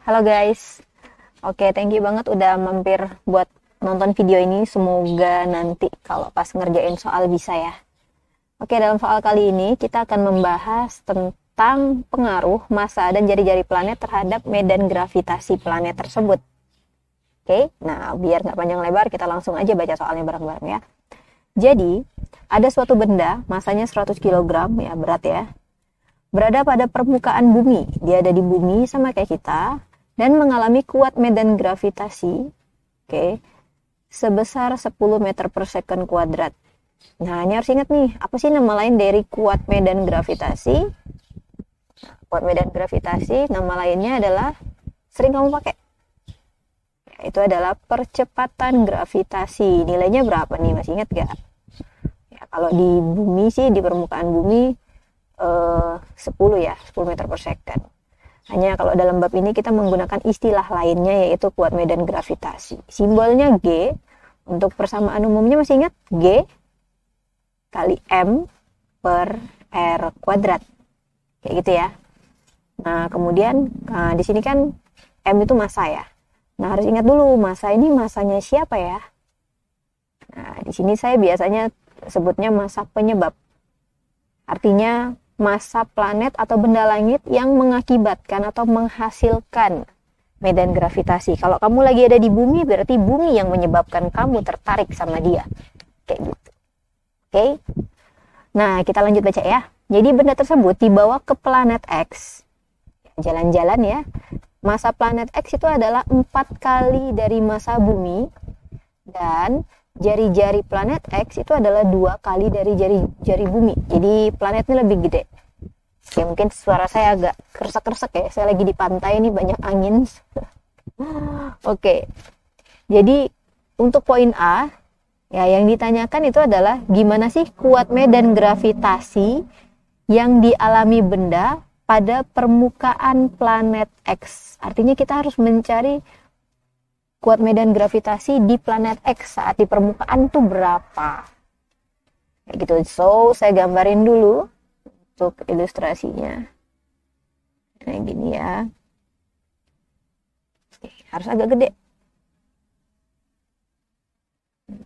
Halo guys. Oke, thank you banget udah mampir buat nonton video ini. Semoga nanti kalau pas ngerjain soal bisa ya. Oke, dalam soal kali ini kita akan membahas tentang pengaruh massa dan jari-jari planet terhadap medan gravitasi planet tersebut. Oke, nah biar nggak panjang lebar, kita langsung aja baca soalnya bareng-bareng ya. Jadi, ada suatu benda, massanya 100 kg, ya berat ya, berada pada permukaan bumi. Dia ada di bumi sama kayak kita, dan mengalami kuat medan gravitasi, sebesar 10 meter per second kuadrat. Nah, ini harus ingat nih, apa sih nama lain dari kuat medan gravitasi? Kuat medan gravitasi, nama lainnya adalah, sering kamu pakai, itu adalah percepatan gravitasi. Nilainya berapa nih, masih ingat gak? Ya, kalau di bumi sih, di permukaan bumi 10 ya, 10 meter per second. Hanya kalau dalam bab ini kita menggunakan istilah lainnya, yaitu kuat medan gravitasi. Simbolnya G. Untuk persamaan umumnya masih ingat? G kali M per R kuadrat. Kayak gitu ya. Nah, kemudian di sini kan M itu massa ya. Nah, harus ingat dulu massa ini massanya siapa ya? Nah, di sini saya biasanya sebutnya massa penyebab. Artinya massa planet atau benda langit yang mengakibatkan atau menghasilkan medan gravitasi. Kalau kamu lagi ada di bumi, berarti bumi yang menyebabkan kamu tertarik sama dia. Kayak gitu. Oke? Nah, kita lanjut baca ya. Jadi benda tersebut dibawa ke planet X. Jalan-jalan ya. Massa planet X itu adalah 4 kali dari massa bumi. Dan jari-jari planet X itu adalah 2 kali dari jari-jari bumi. Jadi planetnya lebih gede. Ya, mungkin suara saya agak kersek-kersek ya. Saya lagi di pantai, ini banyak angin. Oke. Jadi untuk poin A, ya yang ditanyakan itu adalah gimana sih kuat medan gravitasi yang dialami benda pada permukaan planet X. Artinya kita harus mencari kuat medan gravitasi di planet X saat di permukaan tuh berapa. Kayak gitu. So, saya gambarin dulu untuk ilustrasinya. Nah, gini ya. Oke, harus agak gede.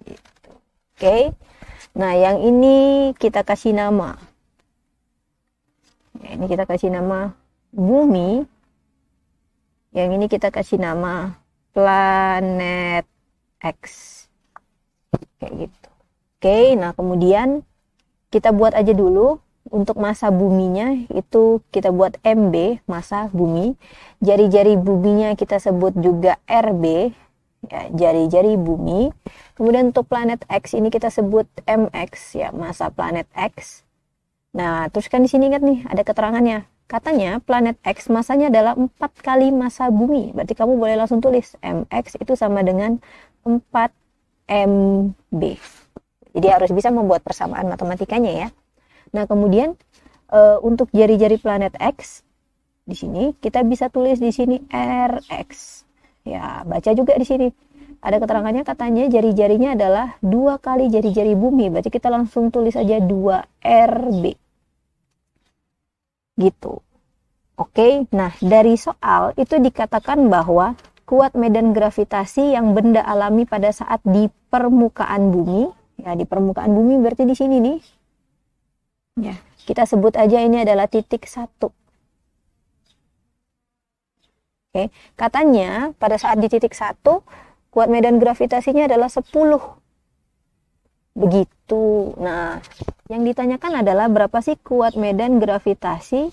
Gitu. Oke. Nah, yang ini kita kasih nama. Ya, ini kita kasih nama bumi. Yang ini kita kasih nama planet X. Kayak gitu. Oke, nah kemudian kita buat aja dulu untuk massa buminya, itu kita buat MB, massa bumi. Jari-jari buminya kita sebut juga RB, ya, jari-jari bumi. Kemudian untuk planet X ini kita sebut MX, ya, massa planet X. Nah, terus kan di sini ingat nih, ada keterangannya. Katanya planet X massanya adalah 4 kali massa bumi. Berarti kamu boleh langsung tulis MX itu sama dengan 4 MB. Jadi harus bisa membuat persamaan matematikanya ya. Nah, kemudian untuk jari-jari planet X di sini kita bisa tulis di sini RX. Ya, baca juga di sini. Ada keterangannya, katanya jari-jarinya adalah 2 kali jari-jari bumi. Berarti kita langsung tulis aja 2RB. Gitu. Oke, nah dari soal itu dikatakan bahwa kuat medan gravitasi yang benda alami pada saat di permukaan bumi, ya di permukaan bumi berarti di sini nih. Ya, kita sebut aja ini adalah titik 1. Oke, katanya pada saat di titik 1 kuat medan gravitasinya adalah 10. Begitu. Nah, yang ditanyakan adalah berapa sih kuat medan gravitasi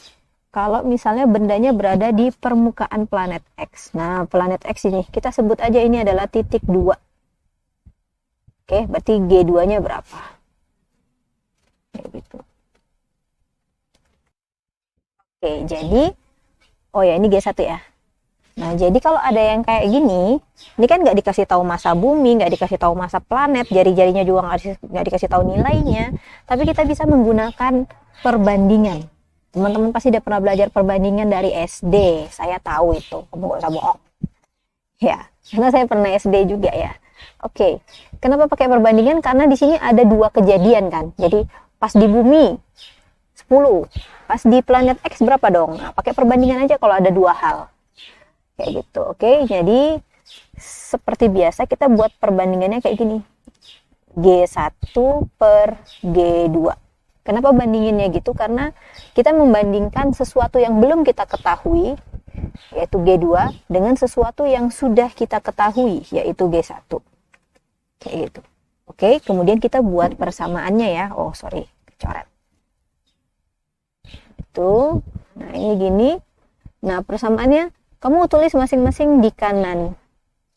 kalau misalnya bendanya berada di permukaan planet X. Nah, planet X ini kita sebut aja ini adalah titik 2. Oke, berarti G2-nya berapa? Kayak gitu. Oke, jadi oh ya, ini G1 ya. Nah, jadi kalau ada yang kayak gini, ini kan nggak dikasih tahu massa bumi, nggak dikasih tahu massa planet, jari-jarinya juga nggak dikasih tahu nilainya, tapi kita bisa menggunakan perbandingan. Teman-teman pasti udah pernah belajar perbandingan dari SD, saya tahu itu, kamu nggak usah bohong. Ya, karena saya pernah SD juga ya. Oke, kenapa pakai perbandingan? Karena di sini ada 2 kejadian kan. Jadi pas di bumi 10, pas di planet X berapa dong? Nah, pakai perbandingan aja kalau ada 2 hal. Kayak gitu. Oke, jadi seperti biasa kita buat perbandingannya kayak gini. G1 per G2. Kenapa bandinginnya gitu? Karena kita membandingkan sesuatu yang belum kita ketahui, yaitu G2, dengan sesuatu yang sudah kita ketahui, yaitu G1. Kayak gitu. Oke, kemudian kita buat persamaannya ya. Oh, sorry, coret. Itu. Nah, ini gini. Nah, persamaannya kamu tulis masing-masing di kanan.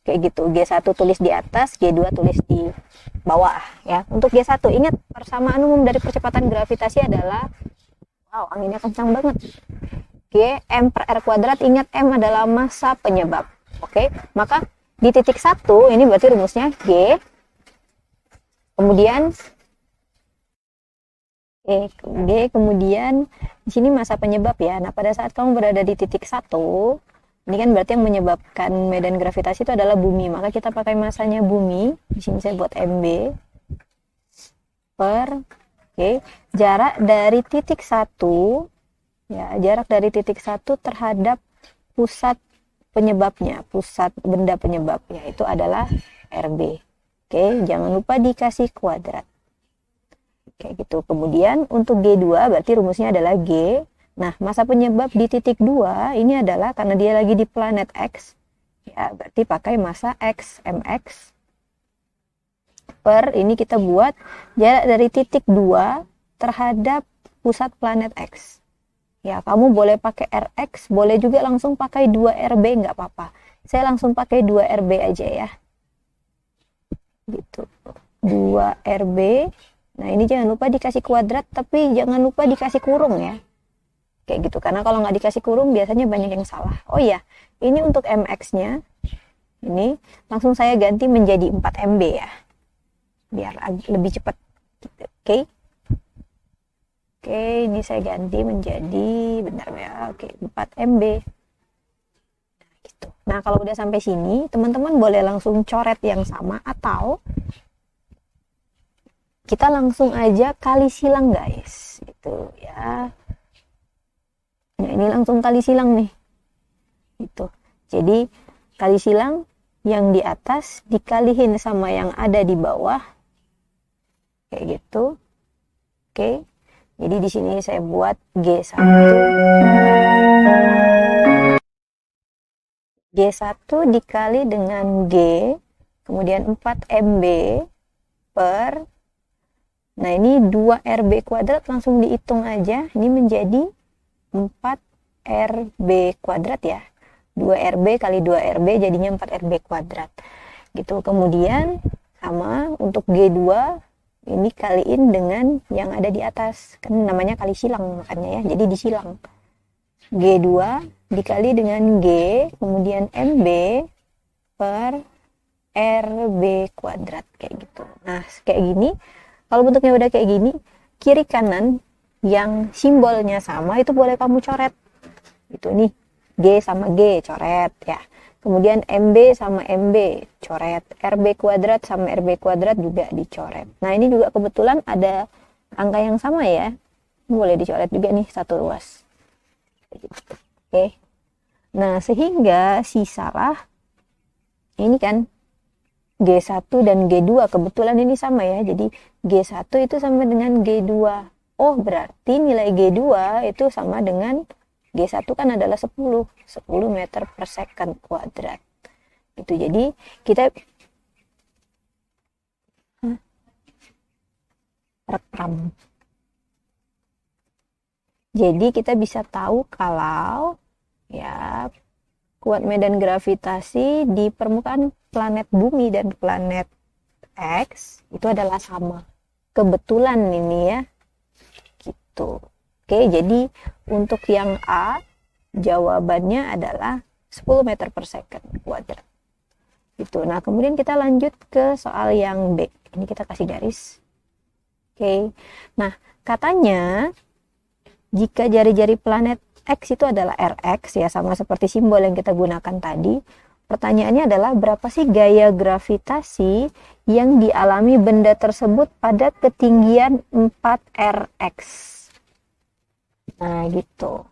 Kayak gitu. G1 tulis di atas, G2 tulis di bawah ya. Untuk G1, ingat persamaan umum dari percepatan gravitasi adalah, wow, anginnya kencang banget. G M per R kuadrat, ingat M adalah massa penyebab. Oke, maka di titik 1 ini berarti rumusnya G, kemudian kemudian di sini massa penyebab ya. Nah, pada saat kamu berada di titik 1, ini kan berarti yang menyebabkan medan gravitasi itu adalah bumi, maka kita pakai massanya bumi. Di sini saya buat MB per jarak dari titik 1 ya, jarak dari titik 1 terhadap pusat penyebabnya, pusat benda penyebab, yaitu adalah RB. Jangan lupa dikasih kuadrat. Kayak gitu. Kemudian untuk G2 berarti rumusnya adalah G. Nah, massa penyebab di titik 2 ini adalah karena dia lagi di planet X, ya berarti pakai massa X, mx, per ini kita buat jarak dari titik 2 terhadap pusat planet X. Ya, kamu boleh pakai Rx, boleh juga langsung pakai 2RB, nggak apa-apa. Saya langsung pakai 2RB aja ya. Gitu. 2RB. Nah, ini jangan lupa dikasih kuadrat, tapi jangan lupa dikasih kurung ya. Kayak gitu, karena kalau nggak dikasih kurung biasanya banyak yang salah. Oh iya, ini untuk mx-nya, ini langsung saya ganti menjadi 4MB ya, biar lebih cepat. Oke, ini saya ganti menjadi, bentar ya, 4MB. Nah, gitu. Nah, kalau udah sampai sini, teman-teman boleh langsung coret yang sama, atau kita langsung aja kali silang guys, gitu ya. Nah, ini langsung kali silang nih. Gitu. Jadi kali silang yang di atas dikalihin sama yang ada di bawah. Kayak gitu. Oke. Jadi di sini saya buat G1. G1 dikali dengan G, kemudian 4MB per, nah ini 2RB kuadrat langsung dihitung aja. Ini menjadi 4RB kuadrat ya. 2RB kali 2RB jadinya 4RB kuadrat. Gitu. Kemudian sama untuk G2 ini kaliin dengan yang ada di atas. Kan namanya kali silang makanya ya. Jadi disilang. G2 dikali dengan G, kemudian MB per RB kuadrat kayak gitu. Nah, kayak gini. Kalau bentuknya udah kayak gini, kiri kanan yang simbolnya sama itu boleh kamu coret. Itu nih, G sama G coret ya. Kemudian MB sama MB coret. RB kuadrat sama RB kuadrat juga dicoret. Nah, ini juga kebetulan ada angka yang sama ya. Boleh dicoret juga nih satu ruas. Oke. Nah, sehingga sisalah ini kan G1 dan G2 kebetulan ini sama ya. Jadi G1 itu sama dengan G2. Oh, berarti nilai G2 itu sama dengan G1 kan adalah 10 meter per second kuadrat. Itu jadi kita rekam. Jadi kita bisa tahu kalau ya kuat medan gravitasi di permukaan planet bumi dan planet X itu adalah sama. Kebetulan ini ya. Gitu. Oke, jadi untuk yang A jawabannya adalah 10 meter per second kuadrat. Gitu. Nah, kemudian kita lanjut ke soal yang B. Ini kita kasih garis. Oke. Nah, katanya jika jari-jari planet X itu adalah Rx ya, sama seperti simbol yang kita gunakan tadi. Pertanyaannya adalah berapa sih gaya gravitasi yang dialami benda tersebut pada ketinggian 4Rx. Nah, gitu.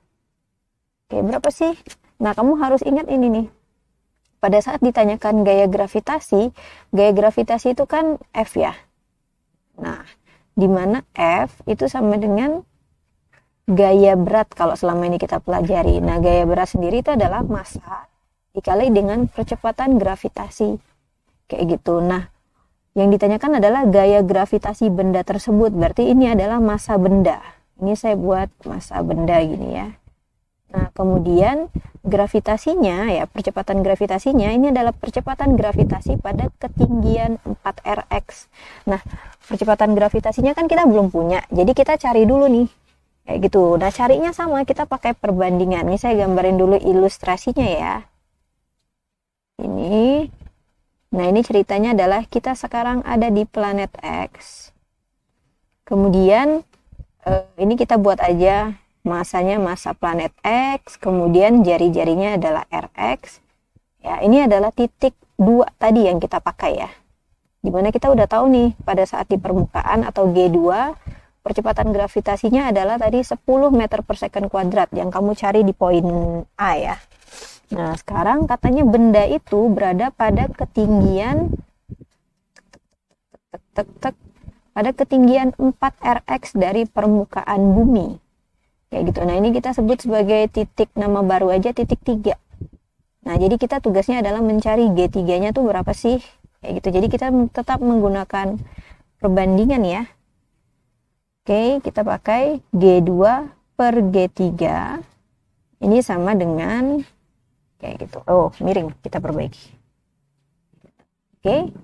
Oke, berapa sih? Nah, kamu harus ingat ini nih. pada saat ditanyakan gaya gravitasi itu kan F ya. Nah, di mana F itu sama dengan gaya berat kalau selama ini kita pelajari. Nah, gaya berat sendiri itu adalah massa dikali dengan percepatan gravitasi. Kayak gitu. Nah, yang ditanyakan adalah gaya gravitasi benda tersebut. Berarti ini adalah massa benda. Ini saya buat massa benda gini ya. Nah, kemudian gravitasinya ya, percepatan gravitasinya ini adalah percepatan gravitasi pada ketinggian 4Rx. Nah, percepatan gravitasinya kan kita belum punya. Jadi kita cari dulu nih. Kayak gitu. Nah, carinya sama, kita pakai perbandingan. Ini saya gambarin dulu ilustrasinya ya. Ini. Nah, ini ceritanya adalah kita sekarang ada di planet X. Kemudian ini kita buat aja masanya massa planet X, kemudian jari-jarinya adalah Rx. Ya, ini adalah titik 2 tadi yang kita pakai ya. Dimana kita udah tahu nih, pada saat di permukaan atau G2, percepatan gravitasinya adalah tadi 10 meter per second kuadrat yang kamu cari di poin A ya. Nah, sekarang katanya benda itu berada pada ketinggian pada ketinggian 4Rx dari permukaan bumi. Kayak gitu. Nah, ini kita sebut sebagai titik nama baru aja, titik 3. Nah, jadi kita tugasnya adalah mencari G3-nya tuh berapa sih? Kayak gitu. Jadi kita tetap menggunakan perbandingan ya. Oke, kita pakai G2 per G3. Ini sama dengan kayak gitu. Oh, miring. Kita perbaiki. Oke.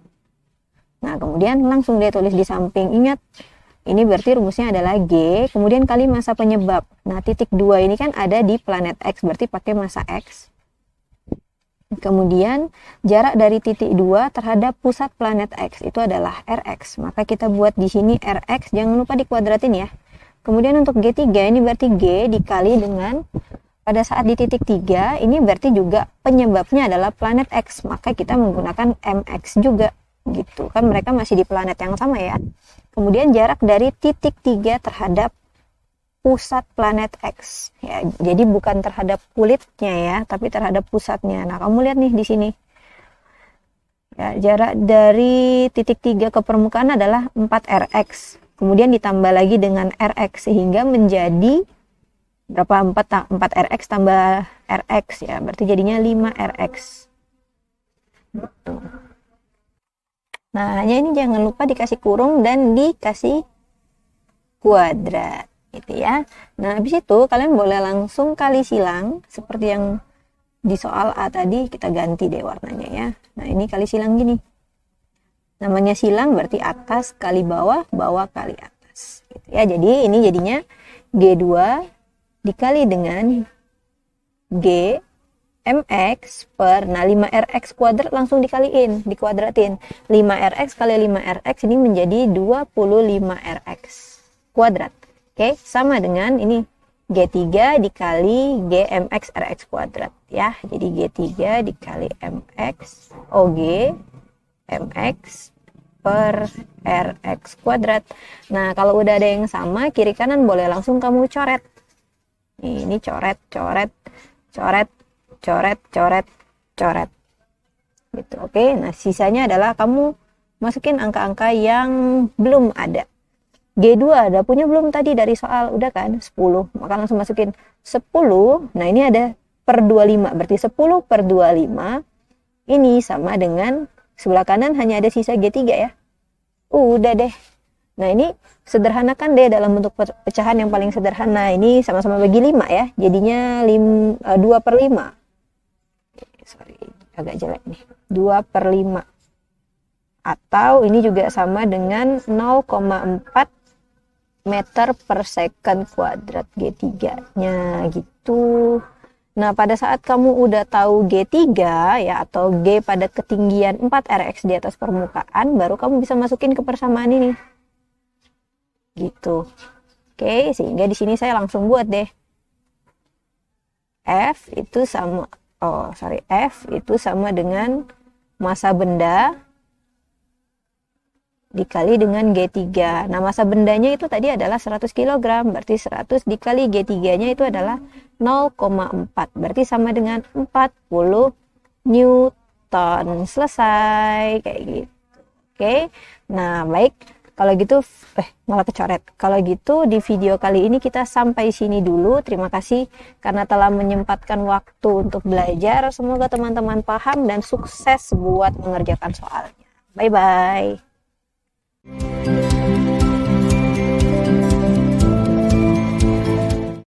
Nah, kemudian langsung dia tulis di samping. Ingat, ini berarti rumusnya adalah G, kemudian kali massa penyebab. Nah, titik 2 ini kan ada di planet X, berarti pakai massa X. Kemudian, jarak dari titik 2 terhadap pusat planet X, itu adalah Rx. Maka kita buat di sini Rx, jangan lupa dikuadratin ya. Kemudian untuk G3, ini berarti G dikali dengan, pada saat di titik 3, ini berarti juga penyebabnya adalah planet X. Maka kita menggunakan Mx juga. Gitu kan, mereka masih di planet yang sama ya. Kemudian jarak dari titik 3 terhadap pusat planet X ya, jadi bukan terhadap kulitnya ya, tapi terhadap pusatnya. Nah, kamu lihat nih di sini ya, jarak dari titik 3 ke permukaan adalah 4Rx, kemudian ditambah lagi dengan Rx sehingga menjadi berapa? 4Rx tambah Rx ya, berarti jadinya 5Rx. Nah, hanya ini jangan lupa dikasih kurung dan dikasih kuadrat, gitu ya. Nah, habis itu kalian boleh langsung kali silang, seperti yang di soal A tadi, kita ganti deh warnanya ya. Nah, ini kali silang gini. Namanya silang berarti atas kali bawah, bawah kali atas. Gitu ya. Jadi, ini jadinya G2 dikali dengan G Mx per, nah 5Rx kuadrat langsung dikuadratin. 5Rx kali 5Rx ini menjadi 25Rx kuadrat. Oke, sama dengan ini G3 dikali Gmx Rx kuadrat ya. Jadi G3 dikali Mx OG Mx per Rx kuadrat. Nah, kalau udah ada yang sama, kiri kanan boleh langsung kamu coret. Ini coret, coret, coret, coret, coret, coret gitu. Oke, nah sisanya adalah kamu masukin angka-angka yang belum ada. G2 ada punya belum tadi dari soal, udah kan 10, maka langsung masukin 10. Nah, ini ada per 25, berarti 10 per 25 ini sama dengan sebelah kanan hanya ada sisa G3 ya. Udah deh. Nah, ini sederhanakan deh dalam bentuk pecahan yang paling sederhana. Ini sama-sama bagi 5 ya, jadinya 2 per 5. Sorry, agak jelek nih. 2 per 5. Atau ini juga sama dengan 0,4 meter per second kuadrat G3-nya gitu. Nah, pada saat kamu udah tahu G3 ya, atau G pada ketinggian 4Rx di atas permukaan, baru kamu bisa masukin ke persamaan ini. Gitu. Oke, sehingga di sini saya langsung buat deh. F itu sama F itu sama dengan massa benda dikali dengan G3. Nah, massa bendanya itu tadi adalah 100 kg, berarti 100 dikali G3-nya itu adalah 0,4, berarti sama dengan 40 Newton. Newton. Selesai kayak gitu. Oke. Nah, baik. Kalau gitu malah kecoret. Kalau gitu di video kali ini kita sampai sini dulu. Terima kasih karena telah menyempatkan waktu untuk belajar. Semoga teman-teman paham dan sukses buat mengerjakan soalnya. Bye bye.